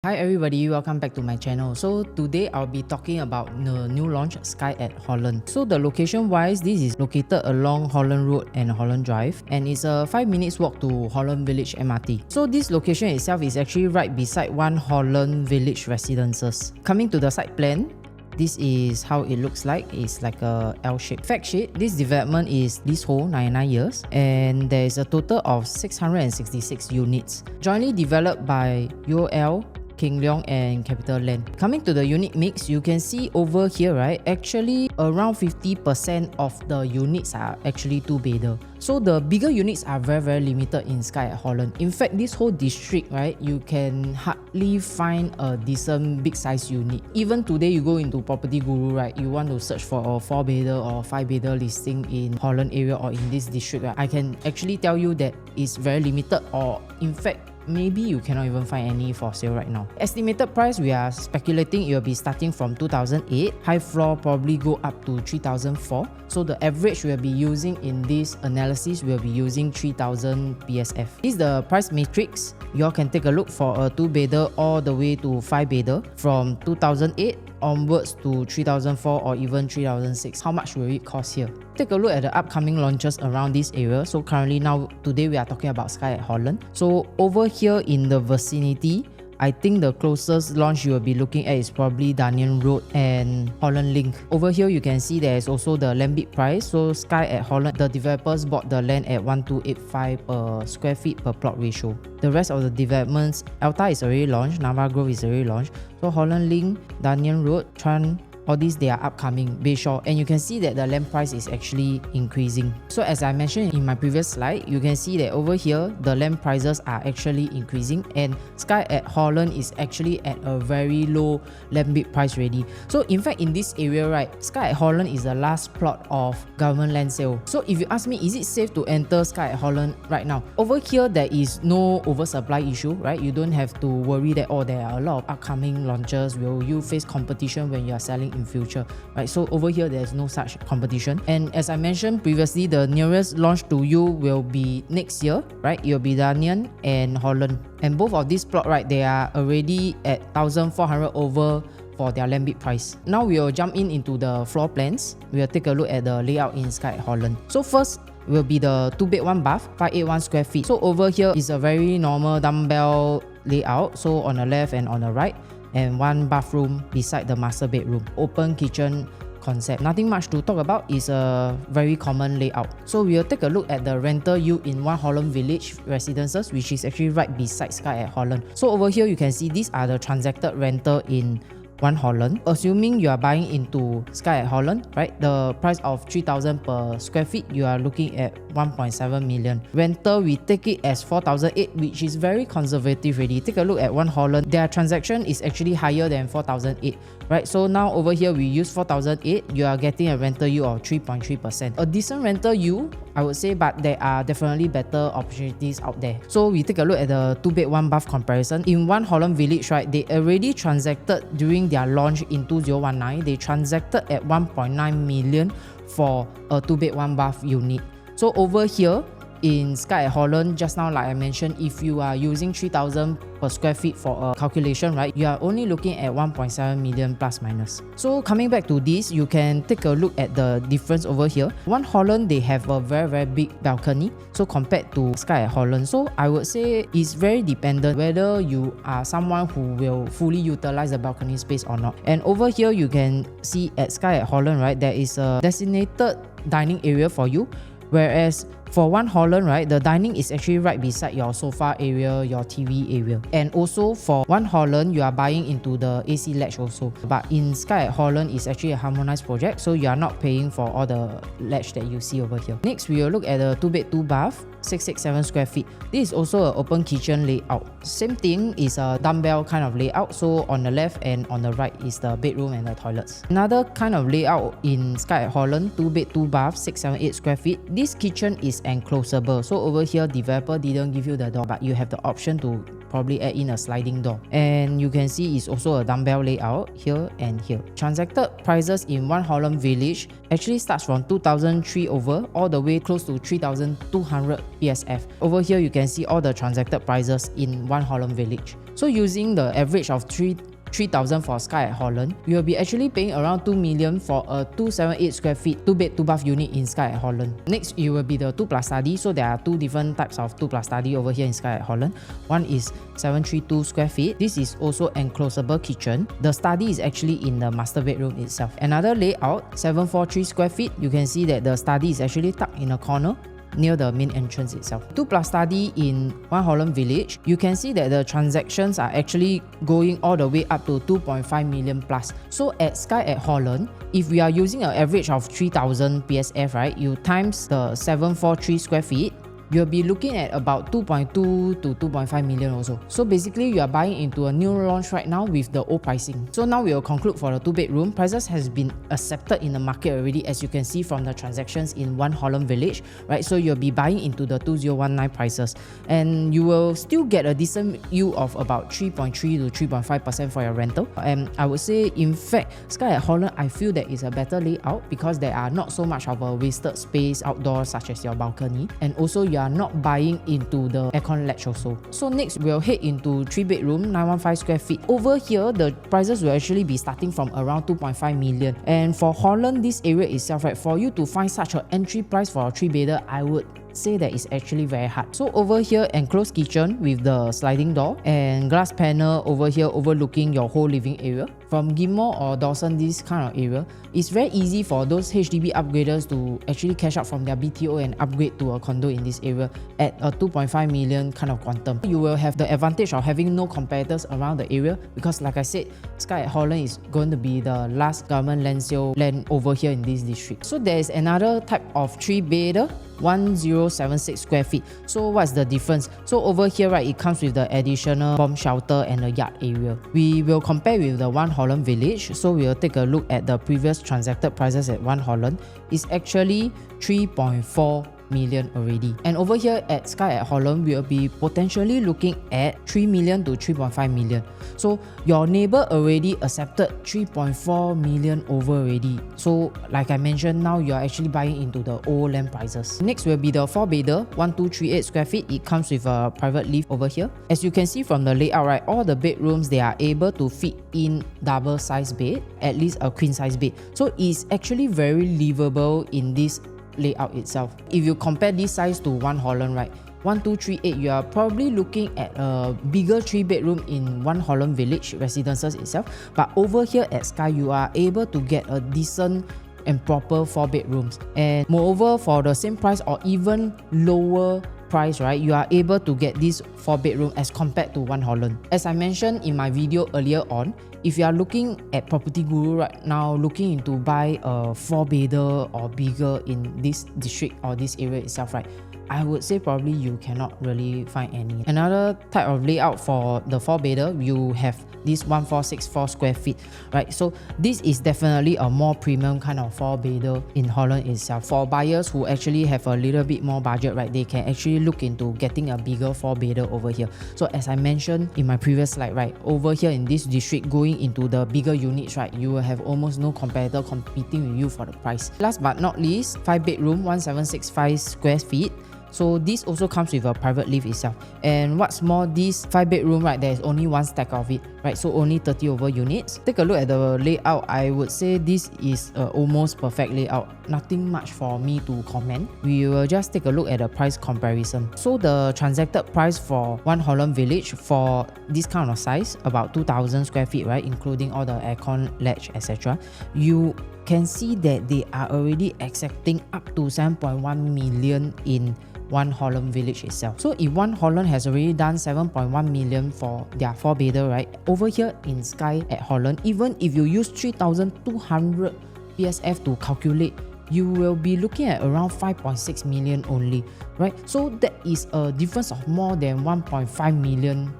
Hi everybody, welcome back to my channel. So today I'll be talking about the new launch Skye at Holland. So the location wise, this is located along Holland Road and Holland Drive, and it's a 5 minutes walk to Holland Village MRT. So this location itself is actually right beside one Holland Village residences. Coming to the site plan, this is how it looks like. It's like a L-shaped. Fact sheet, this development is leasehold 99 years and there is a total of 666 units. Jointly developed by UOL, King Leong and Capital Land. Coming to the unit mix, you can see over here, right, actually around 50% of the units are actually two-bedder. So the bigger units are very limited in Skye at Holland. In fact, this whole district, right, you can hardly find a decent big size unit. Even today you go into Property Guru, right, you want to search for a 4-bedder or 5-bedder listing in Holland area or in this district, right, I can actually tell you that it's very limited, or in fact maybe you cannot even find any for sale right now. Estimated price, we are speculating it will be starting from 2008. High floor probably go up to 3004. So the average we'll be using in this analysis, we'll be using 3000 PSF. This is the price matrix. You all can take a look for a 2-bedder all the way to 5-bedder from 2008 onwards to 3004 or even 3006. How much will it cost here? Take a look at the upcoming launches around this area. So currently today we are talking about Skye at Holland. So over here in the vicinity, I think the closest launch you will be looking at is probably Danien Road and Holland Link. Over here you can see there is also the land bid price. So Skye at Holland, the developers bought the land at 1285 per square feet per plot ratio. The rest of the developments, Alta is already launched, Nava Grove is already launched. So Holland Link, Danien Road, Tran, all these they are upcoming, Bayshore, and you can see that the land price is actually increasing. So as I mentioned in my previous slide, you can see that over here the land prices are actually increasing, and Skye at Holland is actually at a very low land bid price already. So in fact in this area, right, Skye at Holland is the last plot of government land sale. So if you ask me, is it safe to enter Skye at Holland right now? Over here there is no oversupply issue, right? You don't have to worry that there are a lot of upcoming launches. Will you face competition when you are selling in future, right? So over here there's no such competition, and as I mentioned previously, the nearest launch to you will be next year, right? It will be Danien and Holland, and both of these plot, right, they are already at 1400 over for their land bid price. Now we will jump into the floor plans. We will take a look at the layout in Skye at Holland. So first will be the 2-bed 1-bath, 581 square feet. So over here is a very normal dumbbell layout, so on the left and on the right, and one bathroom beside the master bedroom. Open kitchen concept. Nothing much to talk about, is a very common layout. So we'll take a look at the rental yield in one Holland Village residences, which is actually right beside Skye at Holland. So over here you can see these are the transacted rental in one Holland. Assuming you are buying into Skye at Holland, right, the price of 3000 per square feet, you are looking at 1.7 million. Rental, we take it as 4008, which is very conservative already. Take a look at one Holland, their transaction is actually higher than 4008, right? So now over here we use 4008, you are getting a rental yield of 3.3%. A decent rental yield, I would say, but there are definitely better opportunities out there. So we take a look at the 2-bed 1-bath comparison. In one Holland Village, right, they already transacted during their launch in 2019. They transacted at 1.9 million for a 2-bed 1-bath unit. So over here in Skye at Holland, just now like I mentioned, if you are using 3000 per square feet for a calculation, right, you are only looking at 1.7 million plus minus. So coming back to this, you can take a look at the difference over here. One Holland, they have a very big balcony, so compared to Skye at Holland. So I would say it's very dependent whether you are someone who will fully utilize the balcony space or not. And over here you can see at Skye at Holland, right, there is a designated dining area for you, whereas for one Holland, right, the dining is actually right beside your sofa area, your TV area. And also for one Holland, you are buying into the AC ledge also. But in Skye at Holland, it's actually a harmonized project, so you are not paying for all the ledge that you see over here. Next, we will look at the 2-bed 2-bath, 667 square feet. This is also an open kitchen layout. Same thing, is a dumbbell kind of layout. So on the left and on the right is the bedroom and the toilets. Another kind of layout in Skye at Holland, 2-bed 2-bath, 678 square feet. This kitchen is enclosable. So over here, developer didn't give you the door, but you have the option to probably add in a sliding door. And you can see it's also a dumbbell layout here and here. Transacted prices in one Holland Village actually starts from 2003 over all the way close to 3200 PSF. Over here you can see all the transacted prices in one Holland Village. So using the average of 3,000 for Skye at Holland, you will be actually paying around 2 million for a 278 square feet 2-bed 2-bath unit in Skye at Holland. Next, it will be the 2+ study. So there are two different types of 2+ study over here in Skye at Holland. One is 732 square feet. This is also enclosable kitchen. The study is actually in the master bedroom itself. Another layout, 743 square feet. You can see that the study is actually tucked in a corner near the main entrance itself. 2+ study in One Holland Village. You can see that the transactions are actually going all the way up to 2.5 million plus. So at Skye at Holland, if we are using an average of 3,000 PSF, right, you times the 743 square feet, you'll be looking at about 2.2 to 2.5 million also. So basically, you are buying into a new launch right now with the old pricing. So now we will conclude for the 2-bedroom. Prices has been accepted in the market already, as you can see from the transactions in One Holland Village, right? So you'll be buying into the 2019 prices, and you will still get a decent yield of about 3.3 to 3.5% for your rental. And I would say, in fact, Skye at Holland, I feel that it's a better layout because there are not so much of a wasted space outdoors, such as your balcony, and also you are not buying into the aircon latch also. So next, we'll head into 3-bedroom 915 square feet. Over here, the prices will actually be starting from around 2.5 million. And for Holland, this area itself, right, for you to find such an entry price for a 3-bedder, I would say that it's actually very hard. So over here, enclosed kitchen with the sliding door and glass panel over here overlooking your whole living area. From Ghim Moh or Dawson, this kind of area, it's very easy for those HDB upgraders to actually cash out from their BTO and upgrade to a condo in this area at a 2.5 million kind of quantum. You will have the advantage of having no competitors around the area because, like I said, Skye at Holland is going to be the last government land sale land over here in this district. So there is another type of 3-bedder, 1076 square feet. So what's the difference? So over here, right, it comes with the additional bomb shelter and a yard area. We will compare with the One Holland Village. So we'll take a look at the previous transacted prices at One Holland. It's actually 3.4 million already. And over here at Skye at Holland, we'll be potentially looking at 3 million to 3.5 million. So your neighbor already accepted 3.4 million over already. So like I mentioned, now you're actually buying into the old land prices. Next will be the 4-bedder, 1238 square feet. It comes with a private lift over here. As you can see from the layout, right, all the bedrooms, they are able to fit in double size bed, at least a queen size bed. So it's actually very livable in this layout itself. If you compare this size to One Holland, right, 1238, you are probably looking at a bigger 3-bedroom in One Holland Village residences itself. But over here at Skye, you are able to get a decent and proper 4-bedrooms. And moreover, for the same price or even lower price, right, you are able to get this 4-bedroom as compared to One Holland. As I mentioned in my video earlier on, if you are looking at Property Guru right now, looking into buy a 4-bedder or bigger in this district or this area itself, right, I would say probably you cannot really find any. Another type of layout for the 4-bedder, you have this 1464 square feet, right? So this is definitely a more premium kind of 4-bedder in Holland itself. For buyers who actually have a little bit more budget, right, they can actually look into getting a bigger 4-bedder over here. So as I mentioned in my previous slide, right, over here in this district, going into the bigger units, right, you will have almost no competitor competing with you for the price. Last but not least, 5-bedroom, 1765 square feet. So this also comes with a private lift itself. And what's more, this 5-bedroom, right, there is only one stack of it, right? So only 30 over units. Take a look at the layout. I would say this is almost perfect layout. Nothing much for me to comment. We will just take a look at the price comparison. So the transacted price for One Holland Village for this kind of size, about 2,000 square feet, right, including all the aircon latch, etc. You can see that they are already accepting up to 7.1 million in One Holland Village itself. So if One Holland has already done 7.1 million for their 4-bedder, right, over here in Skye at Holland, even if you use 3,200 PSF to calculate, you will be looking at around 5.6 million only, right? So that is a difference of more than $1.5 million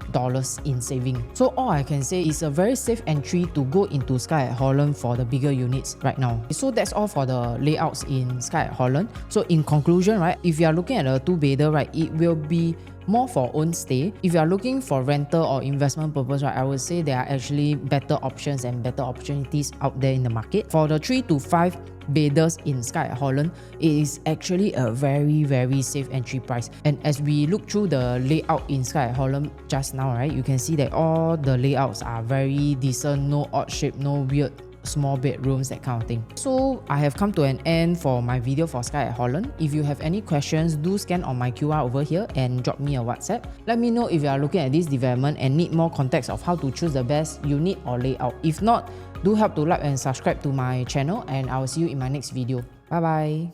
in saving. So all I can say is a very safe entry to go into Skye at Holland for the bigger units right now. So that's all for the layouts in Skye at Holland. So in conclusion, right, if you are looking at a 2-bedder, right, it will be more for own stay. If you are looking for rental or investment purpose, right, I would say there are actually better options and better opportunities out there in the market. For the 3 to 5 bedders in Skye at Holland, it is actually a very safe entry price. And as we look through the layout in Skye at Holland just now, right, you can see that all the layouts are very decent, no odd shape, no weird small bedrooms, that kind of thing. So I have come to an end for my video for Skye at Holland. If you have any questions, do scan on my QR over here and drop me a WhatsApp. Let me know if you are looking at this development and need more context of how to choose the best unit or layout. If not, do help to like and subscribe to my channel, and I will see you in my next video. Bye bye.